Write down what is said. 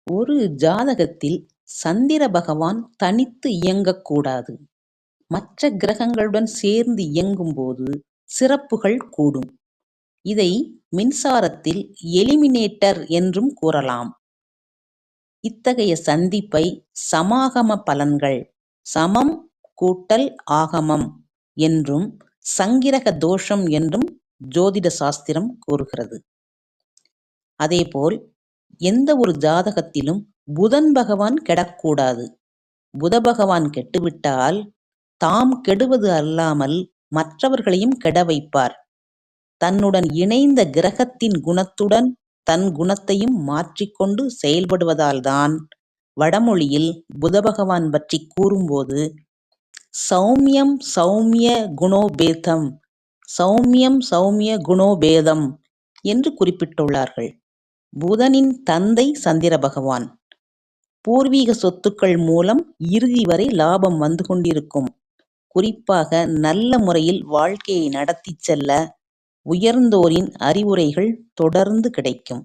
ஒரு ஜாதகத்தில் சந்திர பகவான் தனித்து இயங்கக்கூடாது. மற்ற கிரகங்களுடன் சேர்ந்து இயங்கும்போது சிறப்புகள் கூடும். இதை மின்சாரத்தில் எலிமினேட்டர் என்றும் கூறலாம். இத்தகைய சந்திப்பை சமாகம பலன்கள், சமம் கூட்டல் ஆகமம் என்றும், சங்கிரக தோஷம் என்றும் ஜோதிட சாஸ்திரம் கூறுகிறது. அதேபோல் எந்த ஒரு ஜாதகத்திலும் புதன் பகவான் கெடக்கூடாது. புத பகவான் கெட்டுவிட்டால் தாம் கெடுவது அல்லாமல் மற்றவர்களையும் கெட வைப்பார். தன்னுடன் இணைந்த கிரகத்தின் குணத்துடன் தன் குணத்தையும் மாற்றிக்கொண்டு செயல்படுவதால்தான் வடமொழியில் புத பகவான் பற்றி கூறும்போது சௌமியம் சௌமிய குணோபேதம், சௌமியம் சௌமிய குணோபேதம் என்று குறிப்பிட்டுள்ளார்கள். புதனின் தந்தை சந்திர பகவான். பூர்வீக சொத்துக்கள் மூலம் இறுதி வரை லாபம் வந்து கொண்டிருக்கும். குறிப்பாக நல்ல முறையில் வாழ்க்கையை நடத்திச் செல்ல உயர்ந்தோரின் அறிவுரைகள் தொடர்ந்து கிடைக்கும்.